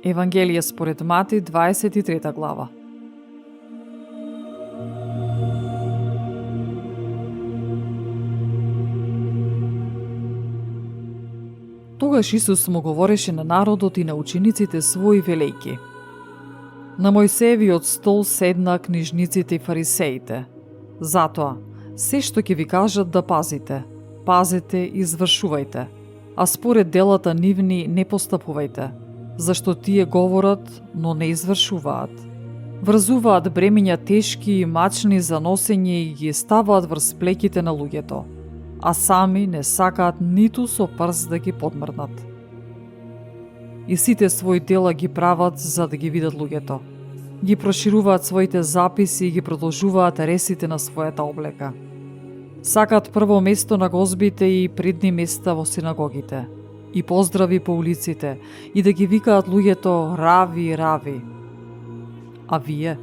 Евангелие според Матеј, 23 глава. Тогаш Исус му говореше на народот и на учениците своји велејки: На Мојсеевиот стол седнаа книжниците и фарисеите. Затоа, се што ќе ви кажат да пазите, пазете и извршувајте, а според делата нивни не постапувајте, зашто тие говорат, но не извршуваат. Врзуваат бремиња тешки и мачни за носење и ги ставаат врз плеките на луѓето, а сами не сакаат ниту со прст да ги подмрднат. И сите своји дела ги прават за да ги видат луѓето. Ги прошируваат своите записи и ги продолжуваат ресите на својата облека. Сакаат прво место на гозбите и предни места во синагогите, и поздрави по улиците, и да ги викаат луѓето рави, рави. А вие,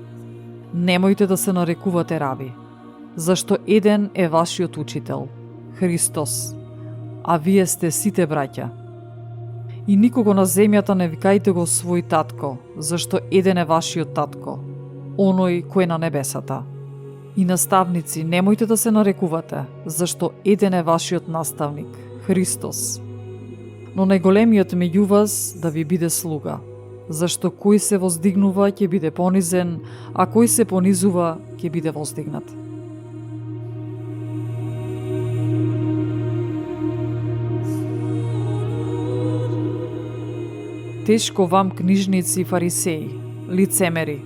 немојте да се нарекувате рави, зашто еден е вашиот учител, Христос, а вие сте сите браќа. И никого на земјата не викајте го свој татко, зашто еден е вашиот татко, оној кој е на небесата. И наставници, немојте да се нарекувате, зашто еден е вашиот наставник, Христос. Но најголемиот меѓу вас да ви биде слуга, зашто кој се воздигнува ќе биде понизен, а кој се понизува ќе биде воздигнат. Тешко вам, книжници и фарисеи, лицемери,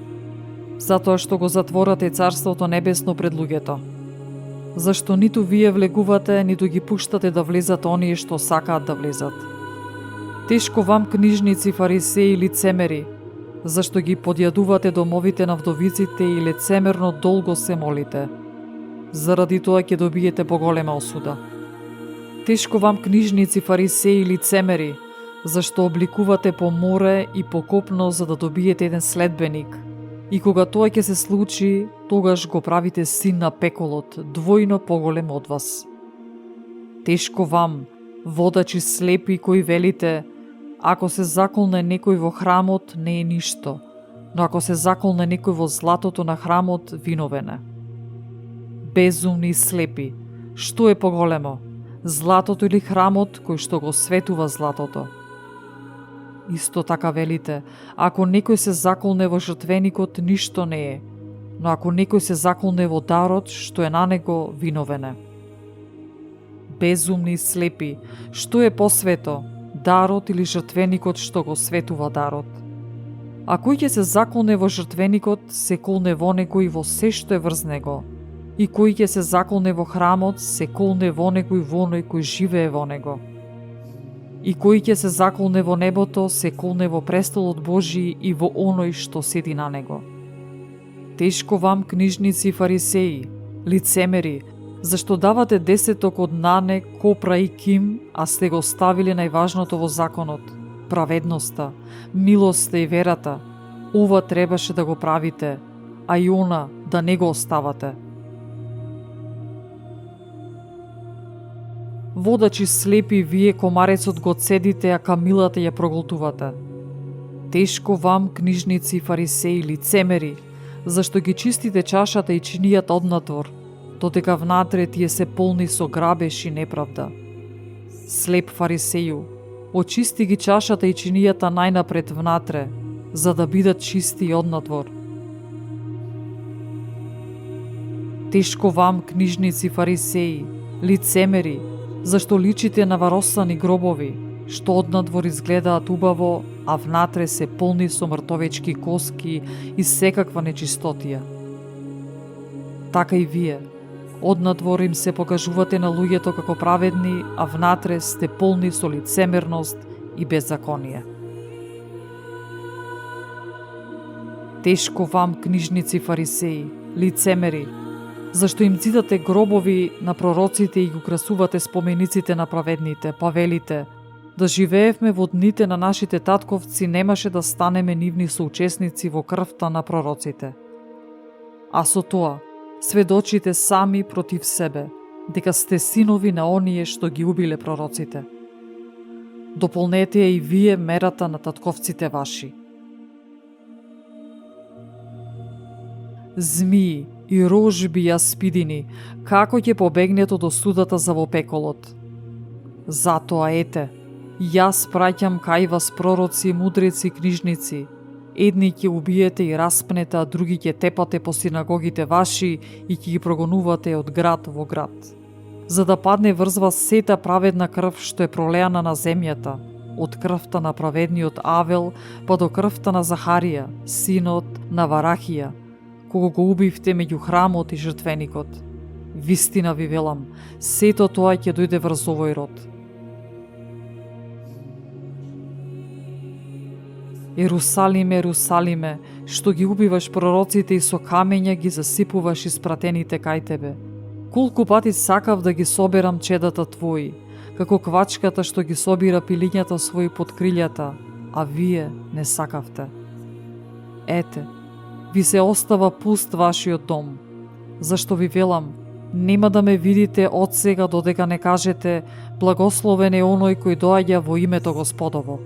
затоа што го затворате Царството Небесно пред луѓето. Зашто ниту вие влегувате, ниту ги пуштате да влезат оние што сакаат да влезат. Тешко вам, книжници, фарисеи, лицемери, зашто ги подјадувате домовите на вдовиците и лицемерно долго се молите. Заради тоа ќе добиете поголема осуда. Тешко вам, книжници, фарисеи, лицемери, зашто обликувате по море и по копно за да добиете еден следбеник. И кога тоа ќе се случи, тогаш го правите син на пеколот, двојно поголем од вас. Тешко вам, водачи слепи кои велите, ако се заколне некој во храмот, не е ништо, но ако се заколне некој во златото на храмот, виновен е. Безумни и слепи, што е поголемо, златото или храмот кој што го светува златото? Исто така велите, ако некој се заколне во жртвеникот, ништо не е, но ако некој се заколне во дарот, што е на него, виновен е. Безумни и слепи, што е посвето, дарот или жртвеникот што го светува дарот? А кој ќе се заколне во жртвеникот, се колне во него и во се што е врз него. И кој ќе се заколне во храмот, се колне во него и во оној кој живее во него. И кој ќе се заколне во небото, се колне во престолот Божи и во оној што седи на него. Тешко вам, книжници и фарисеи, лицемери, зашто давате десеток од нане, копра и ким, а сте го ставили најважното во законот, праведноста, милоста и верата. Ова требаше да го правите, а и она да не го оставате. Водачи слепи, вие комарецот го цедите, а камилата ја проголтувате. Тешко вам, книжници и фарисеи, лицемери, зашто ги чистите чашата и чинијата однатвор, додека внатре тие се полни со грабеж и неправда. Слеп фарисеју, очисти ги чашата и чинијата најнапред внатре, за да бидат чисти и однатвор. Тешко вам, книжници, фарисеи, лицемери, зашто личите на варосани гробови, што однадвор изгледаат убаво, а внатре се полни со мртовечки коски и секаква нечистотија. Така и вие, однадвор им се покажувате на луѓето како праведни, а внатре сте полни со лицемерност и беззаконие. Тешко вам, книжници, фарисеи, лицемери, зашто им цидате гробови на пророците и го украсувате спомениците на праведните, па велите, да живеевме во дните на нашите татковци, немаше да станеме нивни соучесници во крвта на пророците. А со тоа, сведочите сами против себе, дека сте синови на оние што ги убиле пророците. Дополнете ја и вие мерата на татковците ваши. змии и рожби јаспидини, како ќе побегнете од осудата за во пеколот. Затоа ете, јас праќам кај вас пророци, мудреци, книжници. Едни ќе убиете и распнете, а други ќе тепате по синагогите ваши и ќе ги прогонувате од град во град. За да падне врз вас сета праведна крв што е пролеана на земјата, од крвта на праведниот Авел па до крвта на Захарија, синот на Варахија, кого го убивте меѓу храмот и жртвеникот. Вистина ви велам, сето тоа ќе дојде врз овој род. Ерусалиме, Ерусалиме, што ги убиваш пророците и со камења ги засипуваш испратените кај тебе. Колку пати сакав да ги соберам чедата твои, како квачката што ги собира пилињата своји под крилјата, а вие не сакавте. Ете, ви се остава пуст вашиот дом. Зашто ви велам, нема да ме видите од сега додека не кажете благословен е оној кој доаѓа во името Господово.